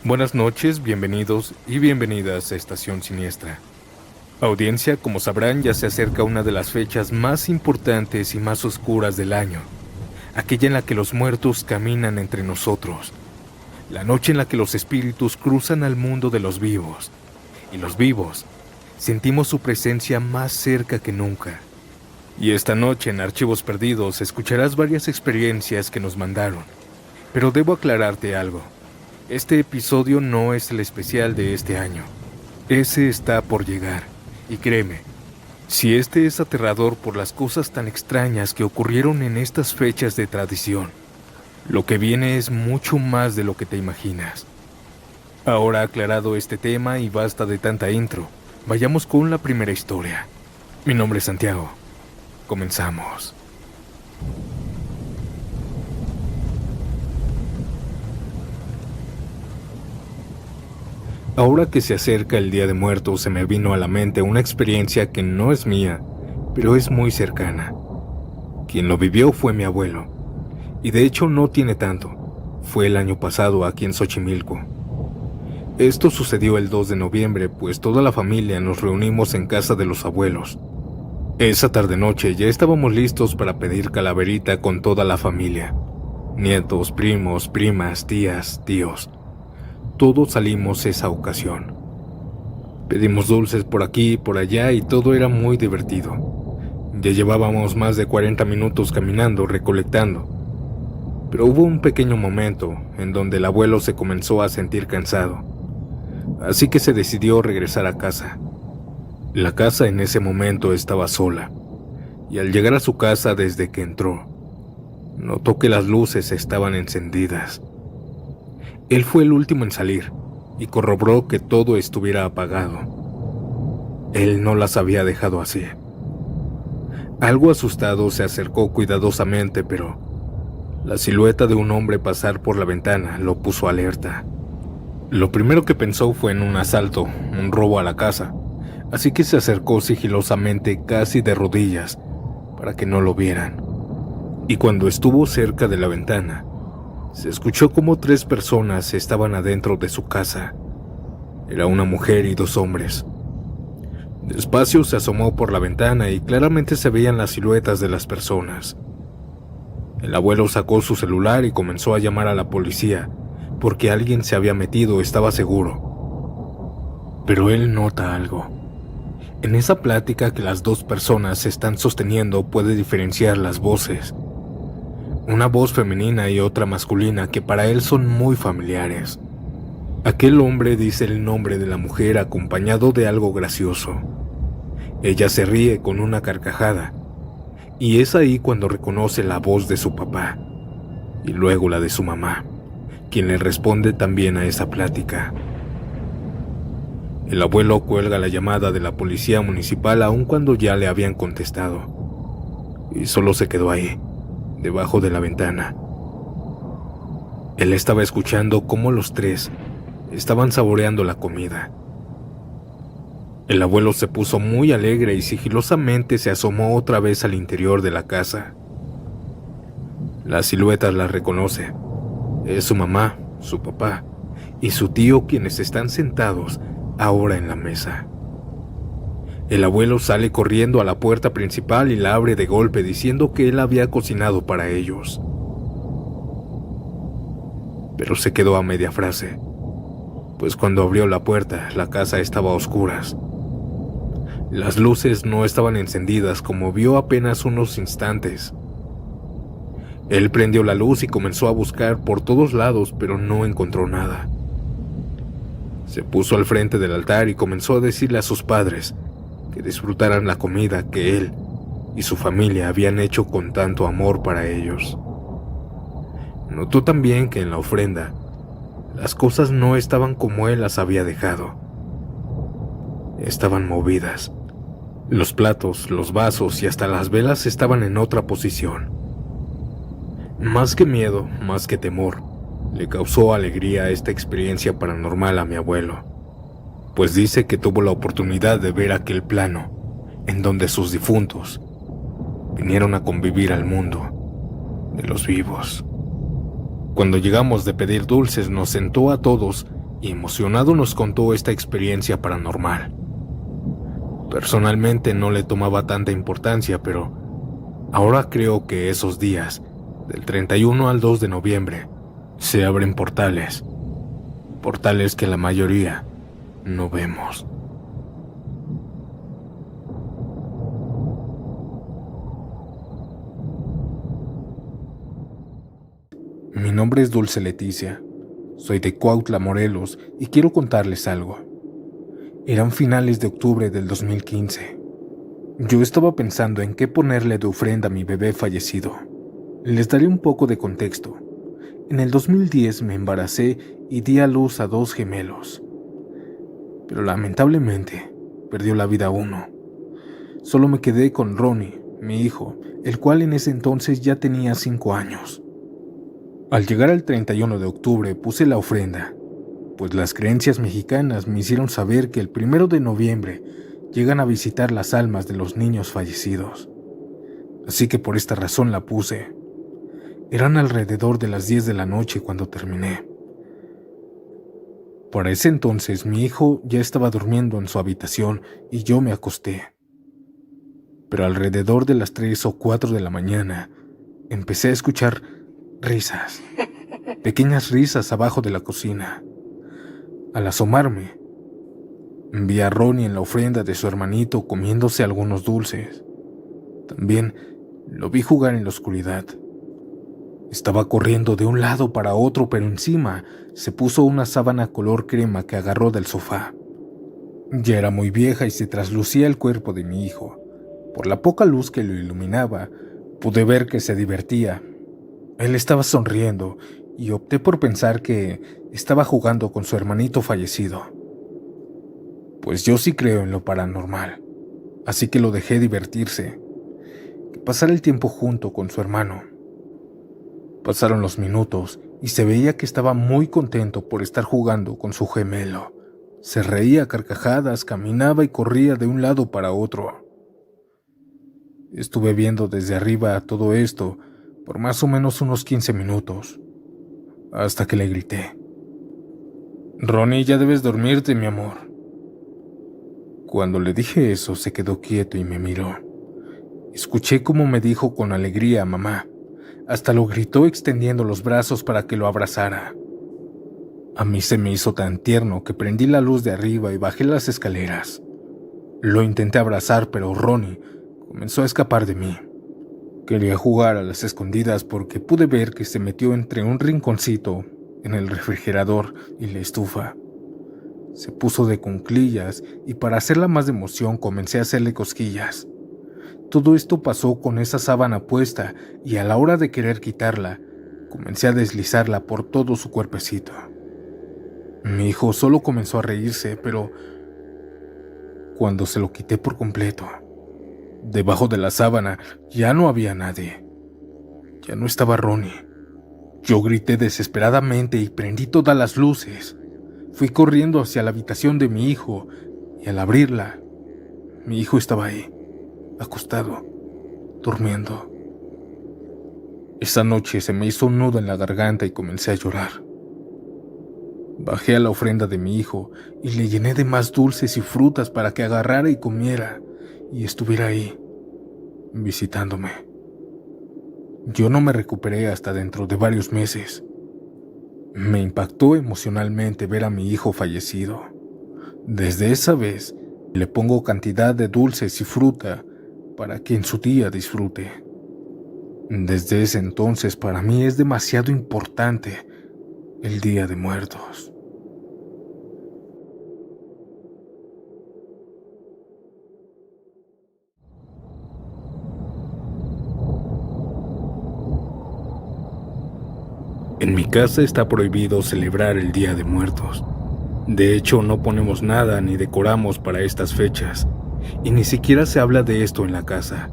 Buenas noches, bienvenidos y bienvenidas a Estación Siniestra. Audiencia, como sabrán, ya se acerca una de las fechas más importantes y más oscuras del año, aquella en la que los muertos caminan entre nosotros, la noche en la que los espíritus cruzan al mundo de los vivos, y los vivos sentimos su presencia más cerca que nunca. Y esta noche en Archivos Perdidos escucharás varias experiencias que nos mandaron, pero debo aclararte algo. Este episodio no es el especial de este año. Ese está por llegar. Y créeme, si este es aterrador por las cosas tan extrañas que ocurrieron en estas fechas de tradición, lo que viene es mucho más de lo que te imaginas. Ahora aclarado este tema y basta de tanta intro, vayamos con la primera historia. Mi nombre es Santiago. Comenzamos. Ahora que se acerca el Día de Muertos, se me vino a la mente una experiencia que no es mía, pero es muy cercana. Quien lo vivió fue mi abuelo, y de hecho no tiene tanto. Fue el año pasado aquí en Xochimilco. Esto sucedió el 2 de noviembre, pues toda la familia nos reunimos en casa de los abuelos. Esa tarde-noche ya estábamos listos para pedir calaverita con toda la familia. Nietos, primos, primas, tías, tíos. Todos salimos esa ocasión. Pedimos dulces por aquí y por allá y todo era muy divertido. Ya llevábamos más de 40 minutos caminando, recolectando. Pero hubo un pequeño momento en donde el abuelo se comenzó a sentir cansado. Así que se decidió regresar a casa. La casa en ese momento estaba sola. Y al llegar a su casa desde que entró, notó que las luces estaban encendidas. Él fue el último en salir y corroboró que todo estuviera apagado. Él no las había dejado así. Algo asustado se acercó cuidadosamente, pero la silueta de un hombre pasar por la ventana lo puso alerta. Lo primero que pensó fue en un asalto, un robo a la casa, así que se acercó sigilosamente casi de rodillas para que no lo vieran. Y cuando estuvo cerca de la ventana, se escuchó como 3 personas estaban adentro de su casa. Era una mujer y 2 hombres. Despacio se asomó por la ventana y claramente se veían las siluetas de las personas. El abuelo sacó su celular y comenzó a llamar a la policía, porque alguien se había metido, estaba seguro. Pero él nota algo. En esa plática que las 2 personas están sosteniendo puede diferenciar las voces. Una voz femenina y otra masculina que para él son muy familiares. Aquel hombre dice el nombre de la mujer acompañado de algo gracioso. Ella se ríe con una carcajada, y es ahí cuando reconoce la voz de su papá, y luego la de su mamá, quien le responde también a esa plática. El abuelo cuelga la llamada de la policía municipal aun cuando ya le habían contestado, y solo se quedó ahí, debajo de la ventana. Él estaba escuchando cómo los 3 estaban saboreando la comida. El abuelo se puso muy alegre y sigilosamente se asomó otra vez al interior de la casa. Las siluetas las reconoce. Es su mamá, su papá y su tío quienes están sentados ahora en la mesa. El abuelo sale corriendo a la puerta principal y la abre de golpe diciendo que él había cocinado para ellos. Pero se quedó a media frase, pues cuando abrió la puerta la casa estaba a oscuras. Las luces no estaban encendidas como vio apenas unos instantes. Él prendió la luz y comenzó a buscar por todos lados, pero no encontró nada. Se puso al frente del altar y comenzó a decirle a sus padres que disfrutaran la comida que él y su familia habían hecho con tanto amor para ellos. Notó también que en la ofrenda las cosas no estaban como él las había dejado. Estaban movidas. Los platos, los vasos y hasta las velas estaban en otra posición. Más que miedo, más que temor, le causó alegría esta experiencia paranormal a mi abuelo, pues dice que tuvo la oportunidad de ver aquel plano en donde sus difuntos vinieron a convivir al mundo de los vivos. Cuando llegamos de pedir dulces, nos sentó a todos y emocionado nos contó esta experiencia paranormal. Personalmente no le tomaba tanta importancia, pero ahora creo que esos días, del 31 al 2 de noviembre, se abren portales. Portales que la mayoría no vemos. Mi nombre es Dulce Leticia. Soy de Cuautla, Morelos, y quiero contarles algo. Eran finales de octubre del 2015. Yo estaba pensando en qué ponerle de ofrenda a mi bebé fallecido. Les daré un poco de contexto. En el 2010 me embaracé y di a luz a 2 gemelos. Pero lamentablemente perdió la vida uno. Solo me quedé con Ronnie, mi hijo, el cual en ese entonces ya tenía 5 años. Al llegar al 31 de octubre puse la ofrenda, pues las creencias mexicanas me hicieron saber que el 1 de noviembre llegan a visitar las almas de los niños fallecidos. Así que por esta razón la puse. Eran alrededor de las 10 de la noche cuando terminé. Para ese entonces mi hijo ya estaba durmiendo en su habitación y yo me acosté. Pero alrededor de las 3 o 4 de la mañana empecé a escuchar risas, pequeñas risas abajo de la cocina. Al asomarme, vi a Ronnie en la ofrenda de su hermanito comiéndose algunos dulces. También lo vi jugar en la oscuridad. Estaba corriendo de un lado para otro, pero encima se puso una sábana color crema que agarró del sofá. Ya era muy vieja y se traslucía el cuerpo de mi hijo. Por la poca luz que lo iluminaba, pude ver que se divertía. Él estaba sonriendo y opté por pensar que estaba jugando con su hermanito fallecido. Pues yo sí creo en lo paranormal, así que lo dejé divertirse, que pasara el tiempo junto con su hermano. Pasaron los minutos y se veía que estaba muy contento por estar jugando con su gemelo. Se reía a carcajadas, caminaba y corría de un lado para otro. Estuve viendo desde arriba todo esto por más o menos unos 15 minutos, hasta que le grité: «Ronnie, ya debes dormirte, mi amor». Cuando le dije eso, se quedó quieto y me miró. Escuché cómo me dijo con alegría «mamá». Hasta lo gritó extendiendo los brazos para que lo abrazara. A mí se me hizo tan tierno que prendí la luz de arriba y bajé las escaleras. Lo intenté abrazar, pero Ronnie comenzó a escapar de mí. Quería jugar a las escondidas porque pude ver que se metió entre un rinconcito en el refrigerador y la estufa. Se puso de cuclillas y para hacerla más de emoción comencé a hacerle cosquillas. Todo esto pasó con esa sábana puesta y a la hora de querer quitarla, comencé a deslizarla por todo su cuerpecito. Mi hijo solo comenzó a reírse, pero cuando se lo quité por completo, debajo de la sábana ya no había nadie. Ya no estaba Ronnie. Yo grité desesperadamente y prendí todas las luces. Fui corriendo hacia la habitación de mi hijo y al abrirla, mi hijo estaba ahí, acostado, durmiendo. Esa noche se me hizo un nudo en la garganta y comencé a llorar. Bajé a la ofrenda de mi hijo y le llené de más dulces y frutas para que agarrara y comiera y estuviera ahí, visitándome. Yo no me recuperé hasta dentro de varios meses. Me impactó emocionalmente ver a mi hijo fallecido. Desde esa vez le pongo cantidad de dulces y fruta para que en su día disfrute. Desde ese entonces para mí es demasiado importante el Día de Muertos. En mi casa está prohibido celebrar el Día de Muertos. De hecho, no ponemos nada ni decoramos para estas fechas, y ni siquiera se habla de esto en la casa,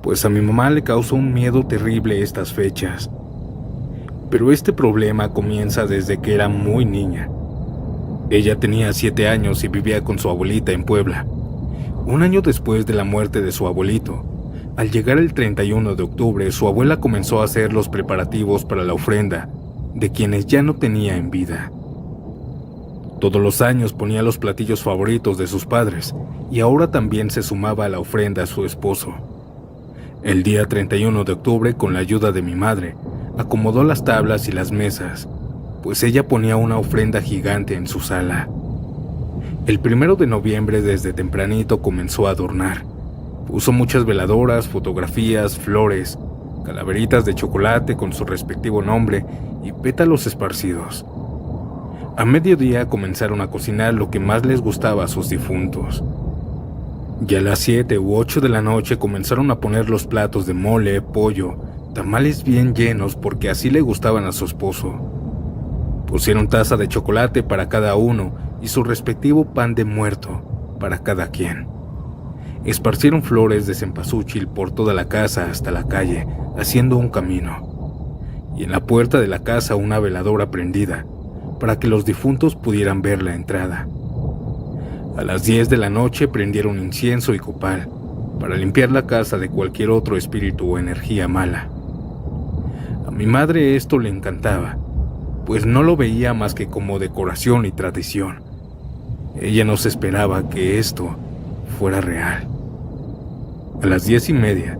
pues a mi mamá le causó un miedo terrible estas fechas. Pero este problema comienza desde que era muy niña. Ella tenía 7 años y vivía con su abuelita en Puebla. Un año después de la muerte de su abuelito, al llegar el 31 de octubre, su abuela comenzó a hacer los preparativos para la ofrenda de quienes ya no tenía en vida. Todos los años ponía los platillos favoritos de sus padres y ahora también se sumaba a la ofrenda a su esposo. El día 31 de octubre, con la ayuda de mi madre, acomodó las tablas y las mesas, pues ella ponía una ofrenda gigante en su sala. El 1 de noviembre desde tempranito comenzó a adornar. Puso muchas veladoras, fotografías, flores, calaveritas de chocolate con su respectivo nombre y pétalos esparcidos. A mediodía comenzaron a cocinar lo que más les gustaba a sus difuntos. Y a las 7 u 8 de la noche comenzaron a poner los platos de mole, pollo, tamales bien llenos porque así le gustaban a su esposo. Pusieron taza de chocolate para cada uno y su respectivo pan de muerto para cada quien. Esparcieron flores de cempasúchil por toda la casa hasta la calle, haciendo un camino. Y en la puerta de la casa una veladora prendida, para que los difuntos pudieran ver la entrada. A las 10 de la noche prendieron incienso y copal, para limpiar la casa de cualquier otro espíritu o energía mala. A mi madre esto le encantaba, pues no lo veía más que como decoración y tradición. Ella no se esperaba que esto fuera real. A las 10:30,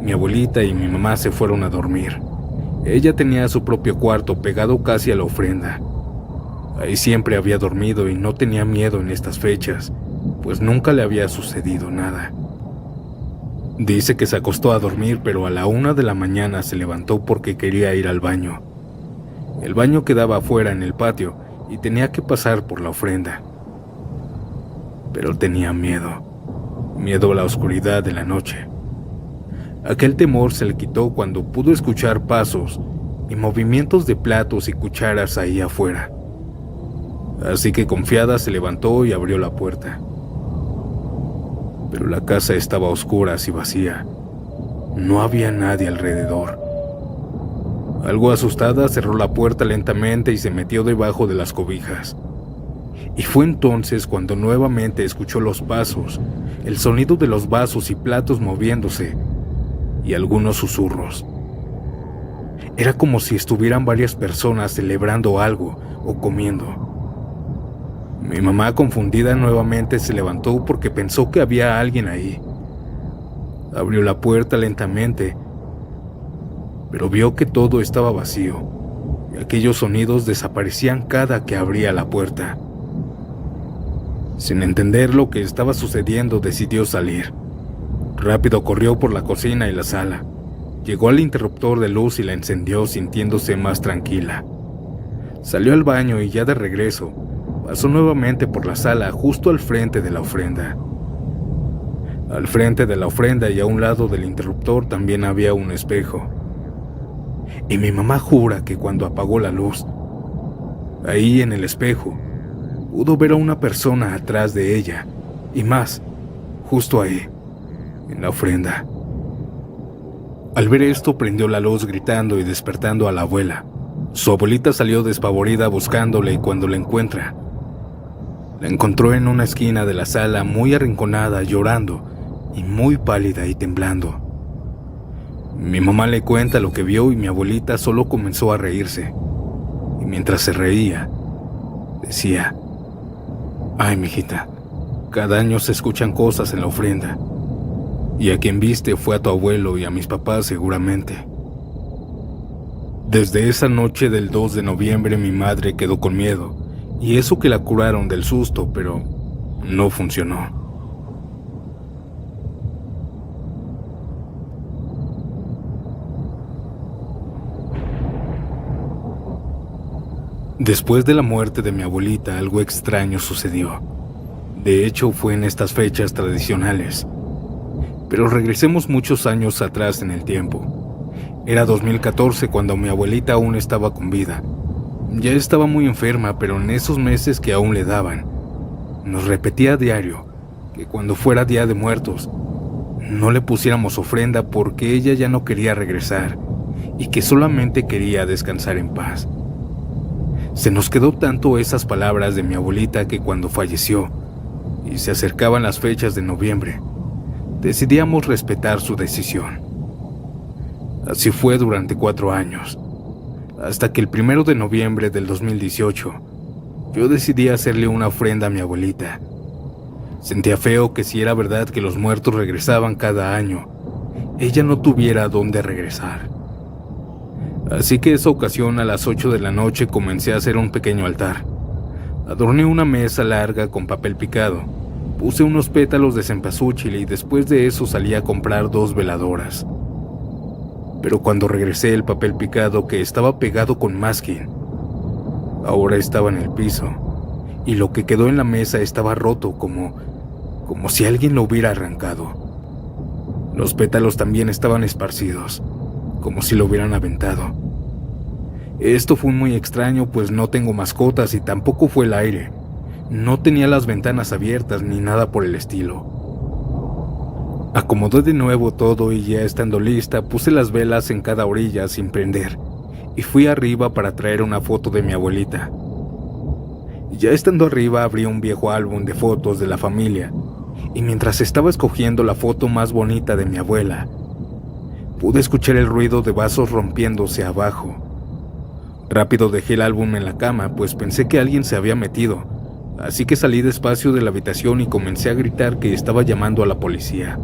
mi abuelita y mi mamá se fueron a dormir. Ella tenía su propio cuarto pegado casi a la ofrenda. Ahí siempre había dormido y no tenía miedo en estas fechas, pues nunca le había sucedido nada. Dice que se acostó a dormir, pero a la 1 de la mañana se levantó porque quería ir al baño. El baño quedaba afuera en el patio y tenía que pasar por la ofrenda. Pero tenía miedo a la oscuridad de la noche. Aquel temor se le quitó cuando pudo escuchar pasos y movimientos de platos y cucharas ahí afuera. Así que confiada se levantó y abrió la puerta. Pero la casa estaba a oscuras y vacía. No había nadie alrededor. Algo asustada cerró la puerta lentamente y se metió debajo de las cobijas. Y fue entonces cuando nuevamente escuchó los pasos, el sonido de los vasos y platos moviéndose y algunos susurros. Era como si estuvieran varias personas celebrando algo o comiendo. Mi mamá, confundida nuevamente, se levantó porque pensó que había alguien ahí. Abrió la puerta lentamente, pero vio que todo estaba vacío y aquellos sonidos desaparecían cada que abría la puerta. Sin entender lo que estaba sucediendo, decidió salir. Rápido corrió por la cocina y la sala. Llegó al interruptor de luz y la encendió, sintiéndose más tranquila. Salió al baño y ya de regreso, pasó nuevamente por la sala justo al frente de la ofrenda. Al frente de la ofrenda y a un lado del interruptor también había un espejo. Y mi mamá jura que cuando apagó la luz, ahí en el espejo, pudo ver a una persona atrás de ella, y más, justo ahí, en la ofrenda. Al ver esto, prendió la luz gritando y despertando a la abuela. Su abuelita salió despavorida buscándole y cuando la encuentra, la encontró en una esquina de la sala muy arrinconada, llorando y muy pálida y temblando. Mi mamá le cuenta lo que vio y mi abuelita solo comenzó a reírse. Y mientras se reía, decía: «Ay, mijita, cada año se escuchan cosas en la ofrenda. Y a quien viste fue a tu abuelo y a mis papás seguramente». Desde esa noche del 2 de noviembre mi madre quedó con miedo, y eso que la curaron del susto, pero no funcionó. Después de la muerte de mi abuelita, algo extraño sucedió. De hecho, fue en estas fechas tradicionales. Pero regresemos muchos años atrás en el tiempo. Era 2014 cuando mi abuelita aún estaba con vida. Ya estaba muy enferma, pero en esos meses que aún le daban, nos repetía a diario que cuando fuera Día de Muertos, no le pusiéramos ofrenda porque ella ya no quería regresar y que solamente quería descansar en paz. Se nos quedó tanto esas palabras de mi abuelita que cuando falleció y se acercaban las fechas de noviembre, decidíamos respetar su decisión. Así fue durante 4 años, hasta que el 1 de noviembre del 2018, yo decidí hacerle una ofrenda a mi abuelita. Sentía feo que si era verdad que los muertos regresaban cada año, ella no tuviera dónde regresar. Así que esa ocasión a las 8 de la noche comencé a hacer un pequeño altar. Adorné una mesa larga con papel picado, puse unos pétalos de cempasúchil y después de eso salí a comprar 2 veladoras. Pero cuando regresé el papel picado que estaba pegado con masking, ahora estaba en el piso y lo que quedó en la mesa estaba roto como si alguien lo hubiera arrancado. Los pétalos también estaban esparcidos, como si lo hubieran aventado. Esto fue muy extraño, pues no tengo mascotas y tampoco fue el aire. No tenía las ventanas abiertas ni nada por el estilo. Acomodé de nuevo todo y ya estando lista, puse las velas en cada orilla sin prender y fui arriba para traer una foto de mi abuelita. Ya estando arriba abrí un viejo álbum de fotos de la familia y mientras estaba escogiendo la foto más bonita de mi abuela, pude escuchar el ruido de vasos rompiéndose abajo. Rápido dejé el álbum en la cama, pues pensé que alguien se había metido, así que salí despacio de la habitación y comencé a gritar que estaba llamando a la policía.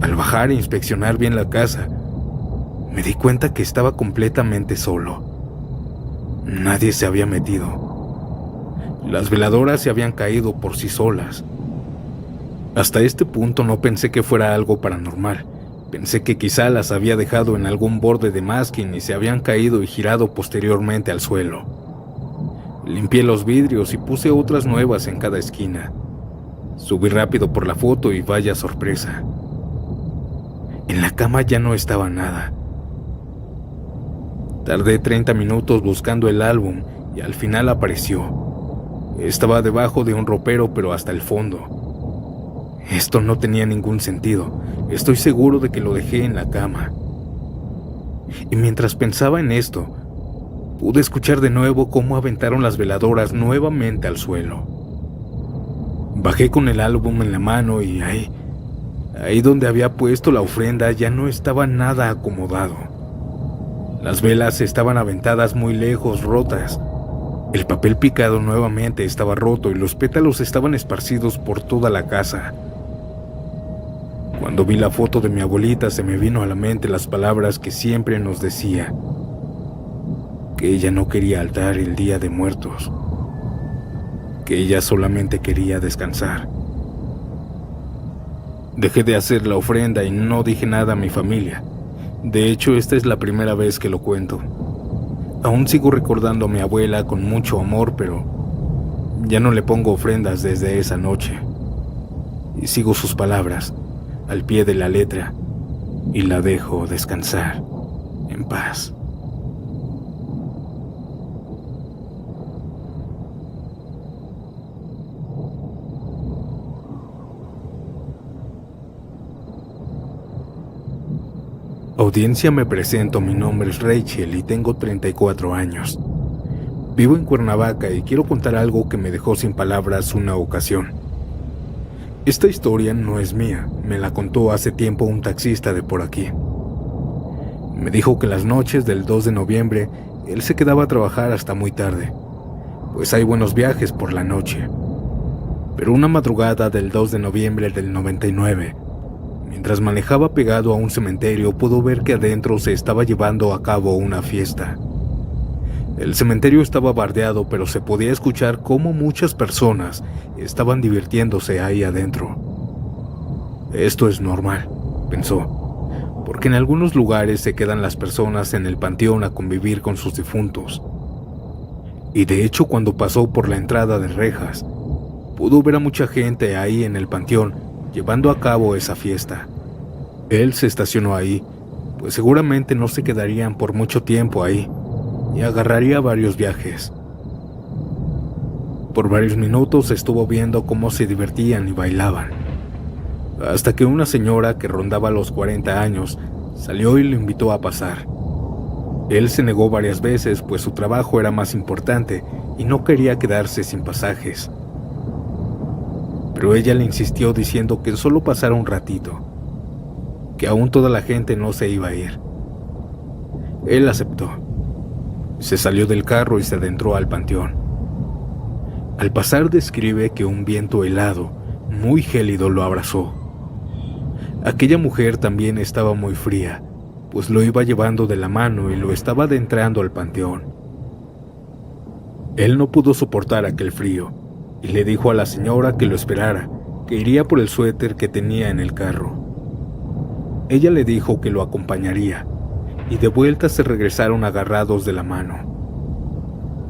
Al bajar e inspeccionar bien la casa, me di cuenta que estaba completamente solo. Nadie se había metido. Las veladoras se habían caído por sí solas. Hasta este punto no pensé que fuera algo paranormal. Pensé que quizá las había dejado en algún borde de masking y se habían caído y girado posteriormente al suelo. Limpié los vidrios y puse otras nuevas en cada esquina. Subí rápido por la foto y vaya sorpresa. En la cama ya no estaba nada. Tardé 30 minutos buscando el álbum y al final apareció. Estaba debajo de un ropero, pero hasta el fondo. Esto no tenía ningún sentido. Estoy seguro de que lo dejé en la cama. Y mientras pensaba en esto, pude escuchar de nuevo cómo aventaron las veladoras nuevamente al suelo. Bajé con el álbum en la mano y ahí donde había puesto la ofrenda ya no estaba nada acomodado. Las velas estaban aventadas muy lejos, rotas. El papel picado nuevamente estaba roto y los pétalos estaban esparcidos por toda la casa. Cuando vi la foto de mi abuelita se me vino a la mente las palabras que siempre nos decía, que ella no quería altar el Día de Muertos, que ella solamente quería descansar. Dejé de hacer la ofrenda y no dije nada a mi familia. De hecho, esta es la primera vez que lo cuento. Aún sigo recordando a mi abuela con mucho amor, pero ya no le pongo ofrendas desde esa noche. Y sigo sus palabras al pie de la letra y la dejo descansar en paz. Audiencia, me presento, mi nombre es Rachel y tengo 34 años. Vivo en Cuernavaca y quiero contar algo que me dejó sin palabras una ocasión. Esta historia no es mía, me la contó hace tiempo un taxista de por aquí. Me dijo que las noches del 2 de noviembre él se quedaba a trabajar hasta muy tarde, pues hay buenos viajes por la noche. Pero una madrugada del 2 de noviembre del 99, mientras manejaba pegado a un cementerio, pudo ver que adentro se estaba llevando a cabo una fiesta. El cementerio estaba bardeado, pero se podía escuchar cómo muchas personas estaban divirtiéndose ahí adentro. Esto es normal, pensó, porque en algunos lugares se quedan las personas en el panteón a convivir con sus difuntos. Y de hecho, cuando pasó por la entrada de rejas, pudo ver a mucha gente ahí en el panteón llevando a cabo esa fiesta. Él se estacionó ahí, pues seguramente no se quedarían por mucho tiempo ahí, y agarraría varios viajes. Por varios minutos estuvo viendo cómo se divertían y bailaban, hasta que una señora que rondaba los 40 años salió y lo invitó a pasar. Él se negó varias veces, pues su trabajo era más importante y no quería quedarse sin pasajes. Pero ella le insistió diciendo que solo pasara un ratito, que aún toda la gente no se iba a ir. Él aceptó. Se salió del carro y se adentró al panteón. Al pasar describe que un viento helado, muy gélido, lo abrazó. Aquella mujer también estaba muy fría, pues lo iba llevando de la mano y lo estaba adentrando al panteón. Él no pudo soportar aquel frío y le dijo a la señora que lo esperara, que iría por el suéter que tenía en el carro. Ella le dijo que lo acompañaría y de vuelta se regresaron agarrados de la mano.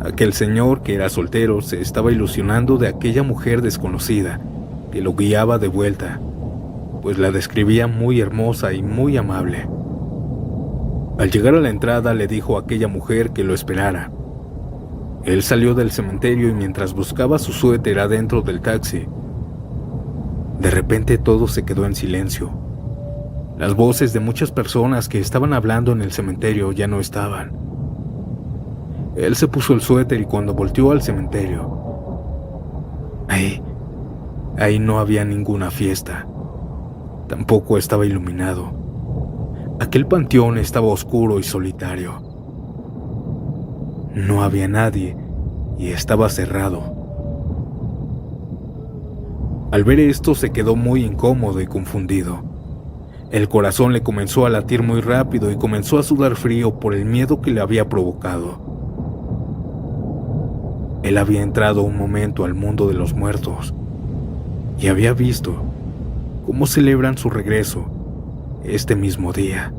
Aquel señor, que era soltero, se estaba ilusionando de aquella mujer desconocida que lo guiaba de vuelta, pues la describía muy hermosa y muy amable. Al llegar a la entrada le dijo a aquella mujer que lo esperara. Él salió del cementerio y mientras buscaba su suéter adentro del taxi, de repente todo se quedó en silencio. Las voces de muchas personas que estaban hablando en el cementerio ya no estaban. Él se puso el suéter y cuando volteó al cementerio, ahí no había ninguna fiesta. Tampoco estaba iluminado. Aquel panteón estaba oscuro y solitario. No había nadie y estaba cerrado. Al ver esto se quedó muy incómodo y confundido. El corazón le comenzó a latir muy rápido y comenzó a sudar frío por el miedo que le había provocado. Él había entrado un momento al mundo de los muertos y había visto cómo celebran su regreso este mismo día.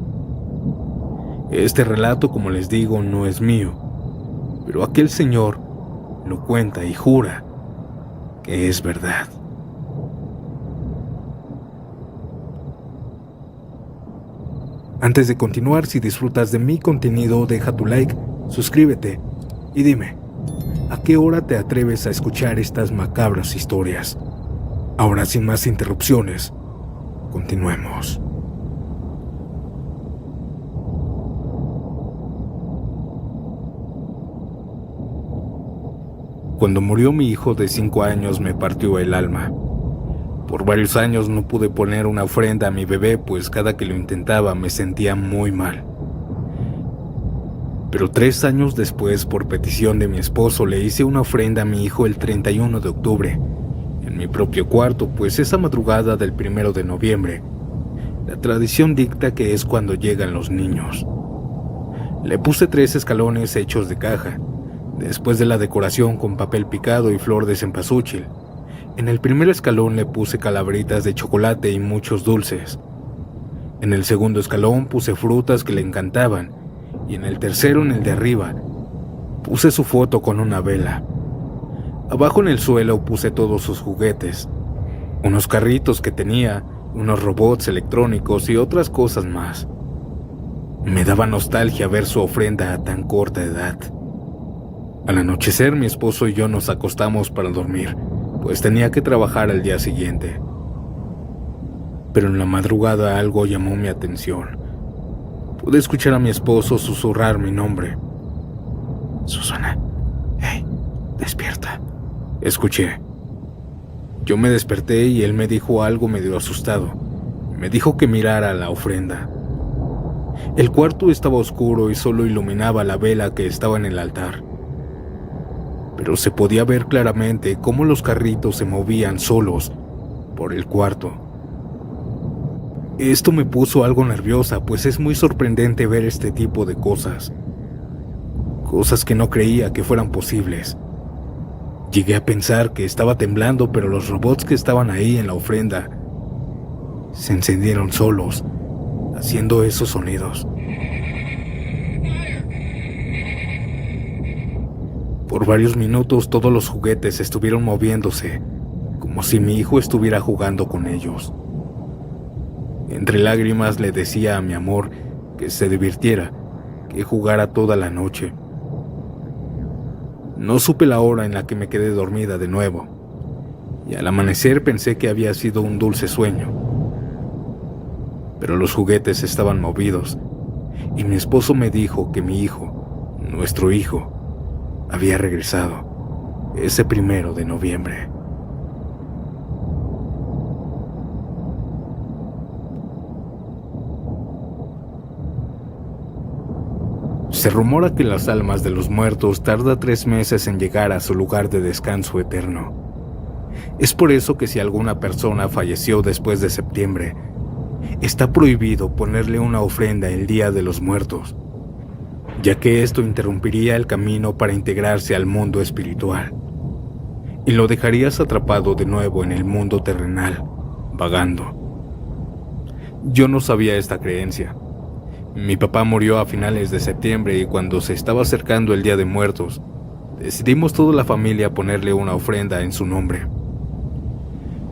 Este relato, como les digo, no es mío, pero aquel señor lo cuenta y jura que es verdad. Antes de continuar, si disfrutas de mi contenido, deja tu like, suscríbete y dime, ¿a qué hora te atreves a escuchar estas macabras historias? Ahora, sin más interrupciones, continuemos. Cuando murió mi hijo de 5 años me partió el alma. Por varios años no pude poner una ofrenda a mi bebé, pues cada que lo intentaba me sentía muy mal. Pero 3 años después, por petición de mi esposo, le hice una ofrenda a mi hijo el 31 de octubre, en mi propio cuarto, pues esa madrugada del 1 de noviembre, la tradición dicta que es cuando llegan los niños. Le puse 3 escalones hechos de caja, después de la decoración con papel picado y flor de cempasúchil. En el primer escalón le puse calaveritas de chocolate y muchos dulces. En el segundo escalón puse frutas que le encantaban, y en el tercero, en el de arriba, puse su foto con una vela. Abajo en el suelo puse todos sus juguetes, unos carritos que tenía, unos robots electrónicos y otras cosas más. Me daba nostalgia ver su ofrenda a tan corta edad. Al anochecer, mi esposo y yo nos acostamos para dormir, pues tenía que trabajar al día siguiente. Pero en la madrugada algo llamó mi atención. Pude escuchar a mi esposo susurrar mi nombre. Susana, hey, despierta. Escuché. Yo me desperté y él me dijo algo medio asustado. Me dijo que mirara la ofrenda. El cuarto estaba oscuro y solo iluminaba la vela que estaba en el altar. Pero se podía ver claramente cómo los carritos se movían solos por el cuarto. Esto me puso algo nerviosa, pues es muy sorprendente ver este tipo de cosas. Cosas que no creía que fueran posibles. Llegué a pensar que estaba temblando, pero los robots que estaban ahí en la ofrenda se encendieron solos, haciendo esos sonidos. Por varios minutos todos los juguetes estuvieron moviéndose, como si mi hijo estuviera jugando con ellos. Entre lágrimas le decía a mi amor que se divirtiera, que jugara toda la noche. No supe la hora en la que me quedé dormida de nuevo, y al amanecer pensé que había sido un dulce sueño. Pero los juguetes estaban movidos, y mi esposo me dijo que mi hijo, nuestro hijo, había regresado ese 1 de noviembre. Se rumora que las almas de los muertos tardan 3 meses en llegar a su lugar de descanso eterno. Es por eso que si alguna persona falleció después de septiembre, está prohibido ponerle una ofrenda el Día de los Muertos, ya que esto interrumpiría el camino para integrarse al mundo espiritual y lo dejarías atrapado de nuevo en el mundo terrenal, vagando. Yo no sabía esta creencia. Mi papá murió a finales de septiembre y cuando se estaba acercando el Día de Muertos, decidimos toda la familia ponerle una ofrenda en su nombre.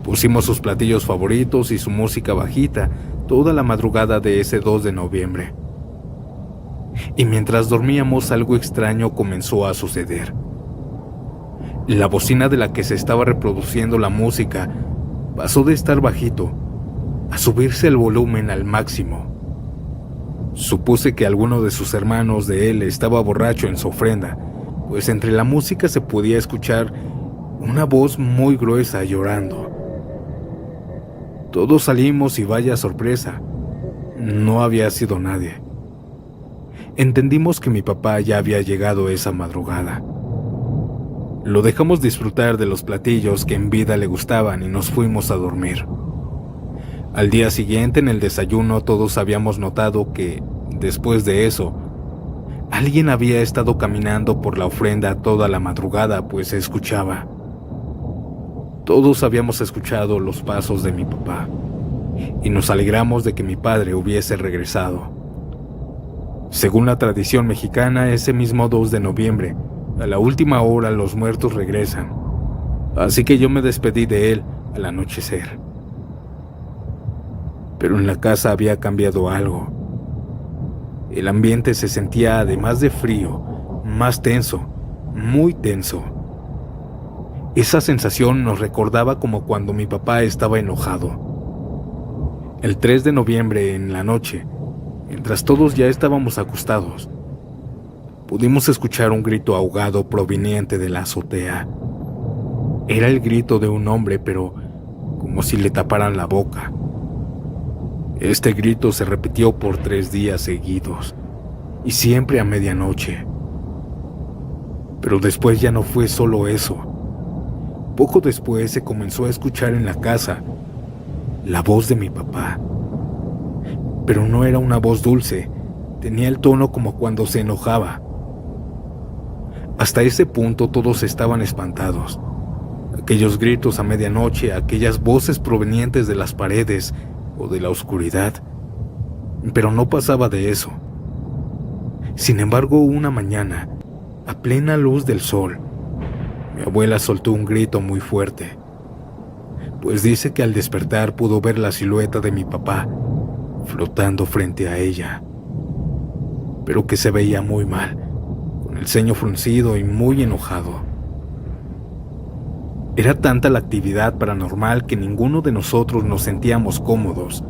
Pusimos sus platillos favoritos y su música bajita toda la madrugada de ese 2 de noviembre. Y mientras dormíamos algo extraño comenzó a suceder. La bocina de la que se estaba reproduciendo la música pasó de estar bajito a subirse el volumen al máximo. Supuse que alguno de sus hermanos de él estaba borracho en su ofrenda, pues entre la música se podía escuchar una voz muy gruesa llorando. Todos salimos y vaya sorpresa, no había sido nadie. Entendimos que mi papá ya había llegado esa madrugada. Lo dejamos disfrutar de los platillos que en vida le gustaban y nos fuimos a dormir. Al día siguiente en el desayuno todos habíamos notado que, después de eso, alguien había estado caminando por la ofrenda toda la madrugada, pues se escuchaba. Todos habíamos escuchado los pasos de mi papá y nos alegramos de que mi padre hubiese regresado. Según la tradición mexicana, ese mismo 2 de noviembre, a la última hora los muertos regresan, así que yo me despedí de él al anochecer. Pero en la casa había cambiado algo. El ambiente se sentía, además de frío, más tenso, muy tenso. Esa sensación nos recordaba como cuando mi papá estaba enojado. El 3 de noviembre, en la noche, mientras todos ya estábamos acostados, pudimos escuchar un grito ahogado proveniente de la azotea. Era el grito de un hombre, pero como si le taparan la boca. Este grito se repitió por 3 días seguidos, y siempre a medianoche. Pero después ya no fue solo eso. Poco después se comenzó a escuchar en la casa la voz de mi papá. Pero no era una voz dulce, tenía el tono como cuando se enojaba. Hasta ese punto todos estaban espantados. Aquellos gritos a medianoche, aquellas voces provenientes de las paredes o de la oscuridad, pero no pasaba de eso. Sin embargo, una mañana, a plena luz del sol, mi abuela soltó un grito muy fuerte, pues dice que al despertar pudo ver la silueta de mi papá flotando frente a ella, pero que se veía muy mal, con el ceño fruncido y muy enojado. Era tanta la actividad paranormal que ninguno de nosotros nos sentíamos cómodos,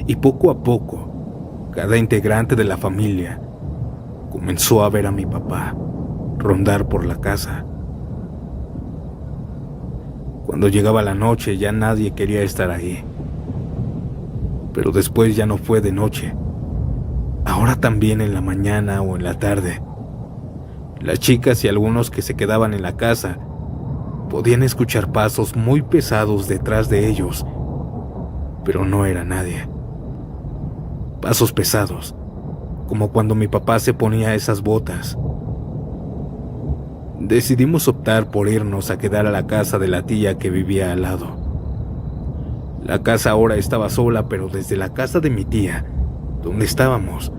y poco a poco, cada integrante de la familia comenzó a ver a mi papá rondar por la casa. Cuando llegaba la noche ya nadie quería estar ahí, pero después ya no fue de noche, ahora también en la mañana o en la tarde. Las chicas y algunos que se quedaban en la casa podían escuchar pasos muy pesados detrás de ellos, pero no era nadie. Pasos pesados, como cuando mi papá se ponía esas botas. Decidimos optar por irnos a quedar a la casa de la tía que vivía al lado. La casa ahora estaba sola, pero desde la casa de mi tía, donde estábamos,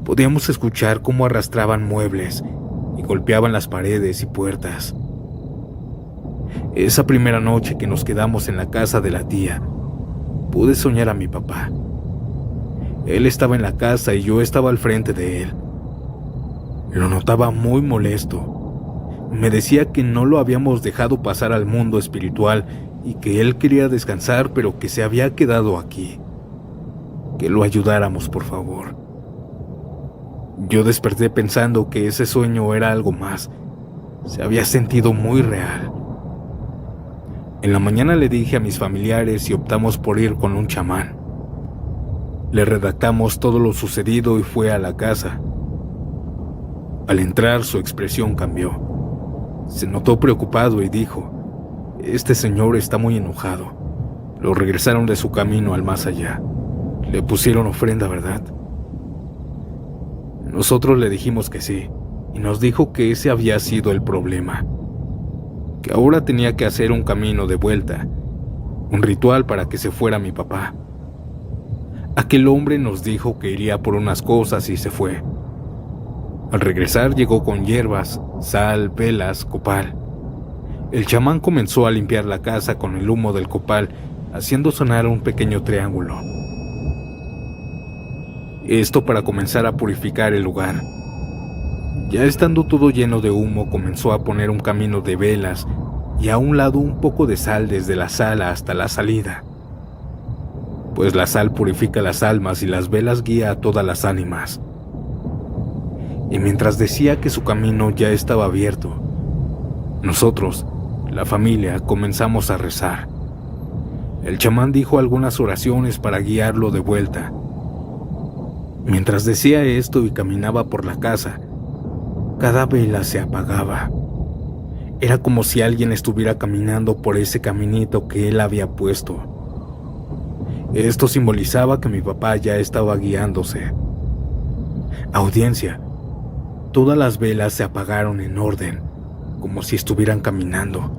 podíamos escuchar cómo arrastraban muebles y golpeaban las paredes y puertas. Esa primera noche que nos quedamos en la casa de la tía, pude soñar a mi papá. Él estaba en la casa y yo estaba al frente de él. Lo notaba muy molesto. Me decía que no lo habíamos dejado pasar al mundo espiritual y que él quería descansar, pero que se había quedado aquí. Que lo ayudáramos, por favor. Yo desperté pensando que ese sueño era algo más. Se había sentido muy real. En la mañana le dije a mis familiares y optamos por ir con un chamán. Le redactamos todo lo sucedido y fue a la casa. Al entrar, su expresión cambió. Se notó preocupado y dijo: «Este señor está muy enojado. Lo regresaron de su camino al más allá. Le pusieron ofrenda, ¿verdad?». Nosotros le dijimos que sí, y nos dijo que ese había sido el problema, que ahora tenía que hacer un camino de vuelta, un ritual para que se fuera mi papá. Aquel hombre nos dijo que iría por unas cosas y se fue. Al regresar llegó con hierbas, sal, velas, copal. El chamán comenzó a limpiar la casa con el humo del copal, haciendo sonar un pequeño triángulo. Esto para comenzar a purificar el lugar. Ya estando todo lleno de humo, comenzó a poner un camino de velas y a un lado un poco de sal desde la sala hasta la salida, pues la sal purifica las almas y las velas guía a todas las ánimas. Y mientras decía que su camino ya estaba abierto, nosotros, la familia, comenzamos a rezar. El chamán dijo algunas oraciones para guiarlo de vuelta. Mientras decía esto y caminaba por la casa, cada vela se apagaba. Era como si alguien estuviera caminando por ese caminito que él había puesto. Esto simbolizaba que mi papá ya estaba guiándose. Audiencia, todas las velas se apagaron en orden, como si estuvieran caminando.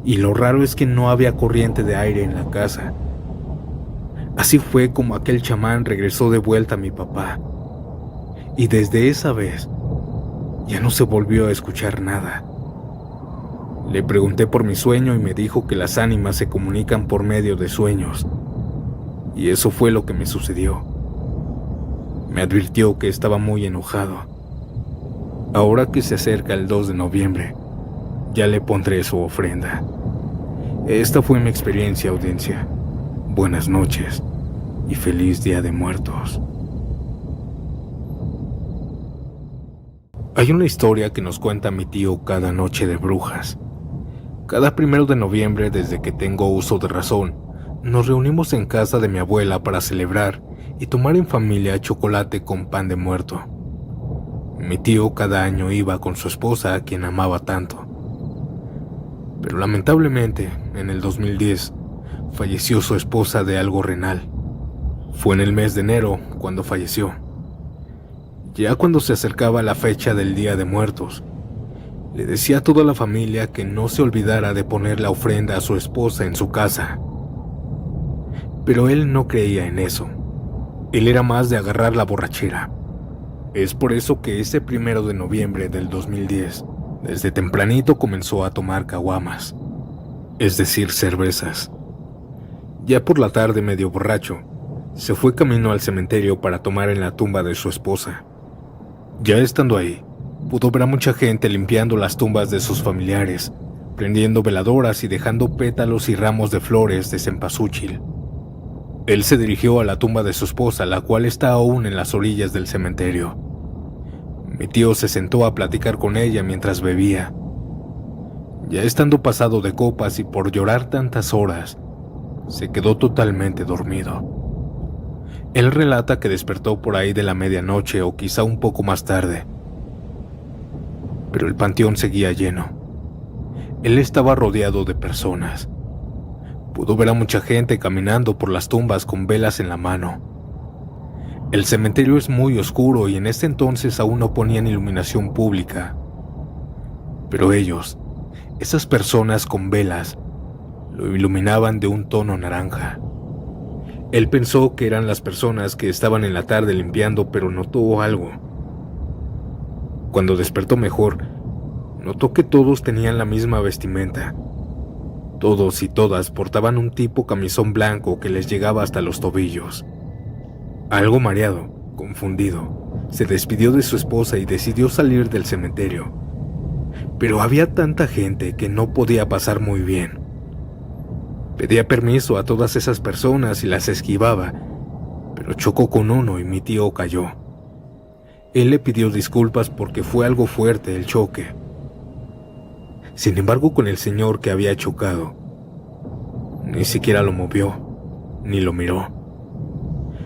Y lo raro es que no había corriente de aire en la casa. Así fue como aquel chamán regresó de vuelta a mi papá. Y desde esa vez, ya no se volvió a escuchar nada. Le pregunté por mi sueño y me dijo que las ánimas se comunican por medio de sueños. Y eso fue lo que me sucedió. Me advirtió que estaba muy enojado. Ahora que se acerca el 2 de noviembre, ya le pondré su ofrenda. Esta fue mi experiencia, audiencia. Buenas noches y feliz Día de Muertos. Hay una historia que nos cuenta mi tío cada noche de brujas. Cada 1 de noviembre, desde que tengo uso de razón, nos reunimos en casa de mi abuela para celebrar y tomar en familia chocolate con pan de muerto. Mi tío cada año iba con su esposa, a quien amaba tanto. Pero lamentablemente, en el 2010, falleció su esposa de algo renal. Fue en el mes de enero cuando falleció. Ya cuando se acercaba la fecha del Día de Muertos, le decía a toda la familia que no se olvidara de poner la ofrenda a su esposa en su casa. Pero él no creía en eso. Él era más de agarrar la borrachera. Es por eso que ese 1 de noviembre del 2010, desde tempranito comenzó a tomar caguamas, es decir, cervezas. Ya por la tarde, medio borracho, se fue camino al cementerio para tomar en la tumba de su esposa. Ya estando ahí, pudo ver a mucha gente limpiando las tumbas de sus familiares, prendiendo veladoras y dejando pétalos y ramos de flores de cempasúchil. Él se dirigió a la tumba de su esposa, la cual está aún en las orillas del cementerio. Mi tío se sentó a platicar con ella mientras bebía. Ya estando pasado de copas y por llorar tantas horas, se quedó totalmente dormido. Él relata que despertó por ahí de la medianoche o quizá un poco más tarde. Pero el panteón seguía lleno. Él estaba rodeado de personas. Pudo ver a mucha gente caminando por las tumbas con velas en la mano. El cementerio es muy oscuro y en ese entonces aún no ponían iluminación pública. Pero ellos, esas personas con velas, lo iluminaban de un tono naranja. Él pensó que eran las personas que estaban en la tarde limpiando, pero notó algo. Cuando despertó mejor, notó que todos tenían la misma vestimenta. Todos y todas portaban un tipo camisón blanco que les llegaba hasta los tobillos. Algo mareado, confundido, se despidió de su esposa y decidió salir del cementerio. Pero había tanta gente que no podía pasar muy bien. Pedía permiso a todas esas personas y las esquivaba, pero chocó con uno y mi tío cayó. Él le pidió disculpas porque fue algo fuerte el choque. Sin embargo, con el señor que había chocado, ni siquiera lo movió, ni lo miró.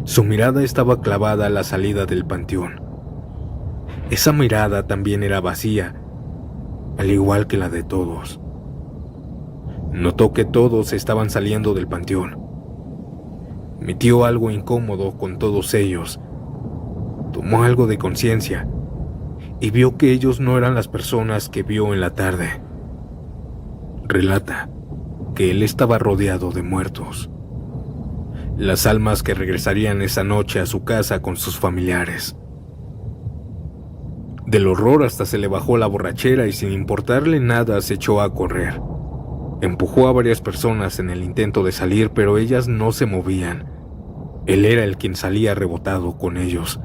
Su mirada estaba clavada a la salida del panteón. Esa mirada también era vacía, al igual que la de todos. Notó que todos estaban saliendo del panteón. Mi tío, algo incómodo con todos ellos, tomó algo de conciencia y vio que ellos no eran las personas que vio en la tarde. Relata que él estaba rodeado de muertos, las almas que regresarían esa noche a su casa con sus familiares. Del horror hasta se le bajó la borrachera y sin importarle nada se echó a correr. Empujó a varias personas en el intento de salir, pero ellas no se movían. Él era el quien salía rebotado con ellos,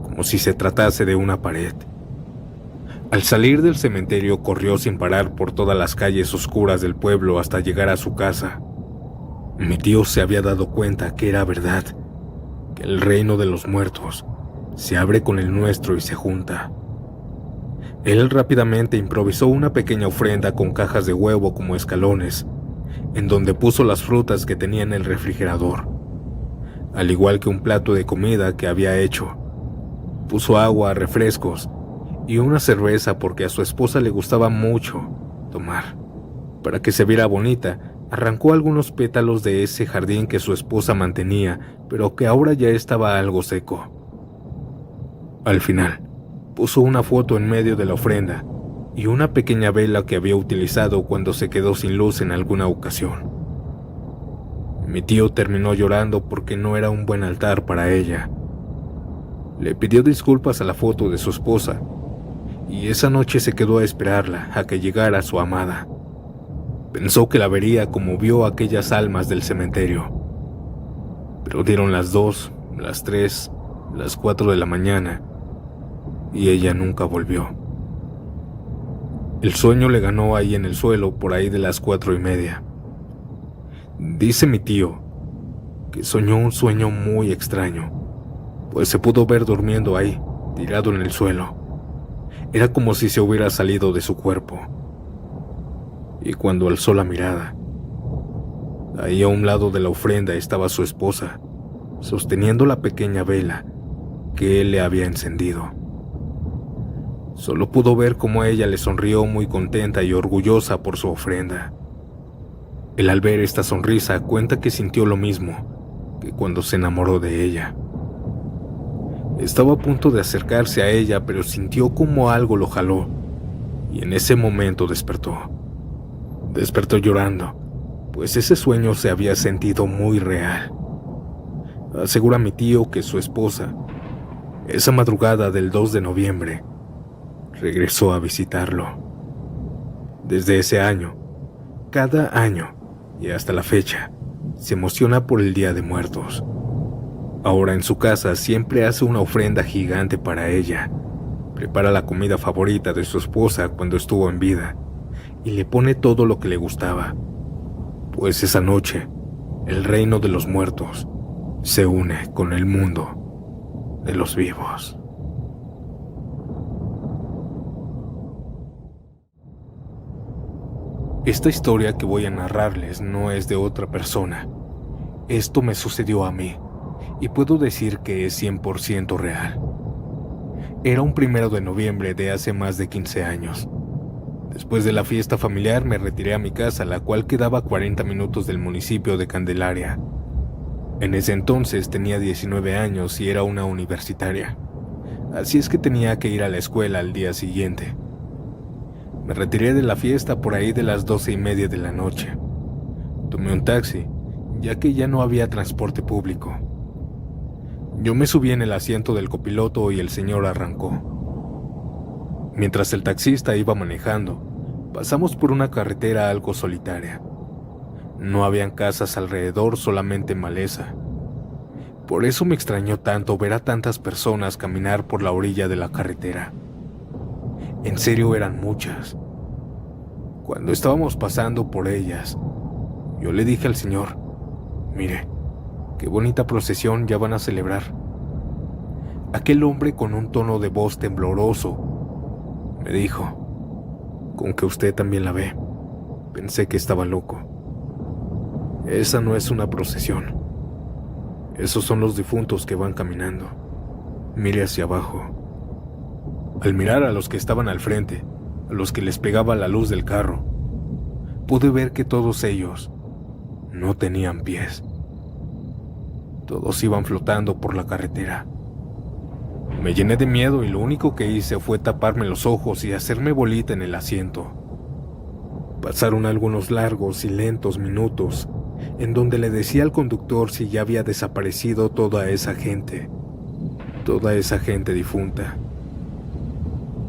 como si se tratase de una pared. Al salir del cementerio corrió sin parar por todas las calles oscuras del pueblo hasta llegar a su casa. Mi tío se había dado cuenta que era verdad, que el reino de los muertos se abre con el nuestro y se junta. Él rápidamente improvisó una pequeña ofrenda con cajas de huevo como escalones, en donde puso las frutas que tenía en el refrigerador, al igual que un plato de comida que había hecho. Puso agua, refrescos y una cerveza porque a su esposa le gustaba mucho tomar. Para que se viera bonita, arrancó algunos pétalos de ese jardín que su esposa mantenía, pero que ahora ya estaba algo seco. Al final, puso una foto en medio de la ofrenda y una pequeña vela que había utilizado cuando se quedó sin luz en alguna ocasión. Mi tío terminó llorando porque no era un buen altar para ella. Le pidió disculpas a la foto de su esposa y esa noche se quedó a esperarla a que llegara su amada. Pensó que la vería como vio aquellas almas del cementerio. Pero dieron las 2, las 3, las 4 de la mañana y ella nunca volvió. El sueño le ganó ahí en el suelo por ahí de las 4:30. Dice mi tío que soñó un sueño muy extraño, pues se pudo ver durmiendo ahí, tirado en el suelo. Era como si se hubiera salido de su cuerpo. Y cuando alzó la mirada, ahí a un lado de la ofrenda estaba su esposa, sosteniendo la pequeña vela que él le había encendido. Solo pudo ver cómo ella le sonrió muy contenta y orgullosa por su ofrenda. Él, al ver esta sonrisa, cuenta que sintió lo mismo que cuando se enamoró de ella. Estaba a punto de acercarse a ella, pero sintió como algo lo jaló y en ese momento despertó. Despertó llorando, pues ese sueño se había sentido muy real. Asegura mi tío que su esposa, esa madrugada del 2 de noviembre, regresó a visitarlo. Desde ese año, cada año y hasta la fecha, se emociona por el Día de Muertos. Ahora en su casa siempre hace una ofrenda gigante para ella, prepara la comida favorita de su esposa cuando estuvo en vida y le pone todo lo que le gustaba, pues esa noche el reino de los muertos se une con el mundo de los vivos. Esta historia que voy a narrarles no es de otra persona. Esto me sucedió a mí y puedo decir que es 100% real. Era un 1 de noviembre de hace más de 15 años. Después de la fiesta familiar me retiré a mi casa, la cual quedaba a 40 minutos del municipio de Candelaria. En ese entonces tenía 19 años y era una universitaria, así es que tenía que ir a la escuela al día siguiente. Me retiré de la fiesta por ahí de las 12:30 de la noche. Tomé un taxi, ya que ya no había transporte público. Yo me subí en el asiento del copiloto y el señor arrancó. Mientras el taxista iba manejando, pasamos por una carretera algo solitaria. No habían casas alrededor, solamente maleza. Por eso me extrañó tanto ver a tantas personas caminar por la orilla de la carretera. En serio, eran muchas. Cuando estábamos pasando por ellas, yo le dije al señor: mire, qué bonita procesión ya van a celebrar. Aquel hombre, con un tono de voz tembloroso, me dijo: con que usted también la ve. Pensé que estaba loco. Esa no es una procesión. Esos son los difuntos que van caminando. Mire hacia abajo. Al mirar a los que estaban al frente, a los que les pegaba la luz del carro, pude ver que todos ellos no tenían pies. Todos iban flotando por la carretera. Me llené de miedo y lo único que hice fue taparme los ojos y hacerme bolita en el asiento. Pasaron algunos largos y lentos minutos en donde le decía al conductor si ya había desaparecido toda esa gente difunta.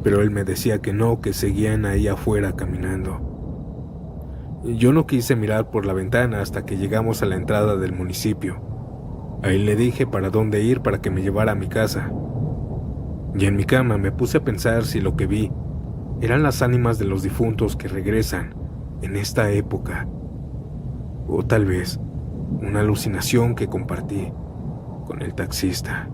Pero él me decía que no, que seguían ahí afuera caminando. Yo no quise mirar por la ventana hasta que llegamos a la entrada del municipio. Ahí le dije para dónde ir para que me llevara a mi casa. Y en mi cama me puse a pensar si lo que vi eran las ánimas de los difuntos que regresan en esta época, o tal vez una alucinación que compartí con el taxista.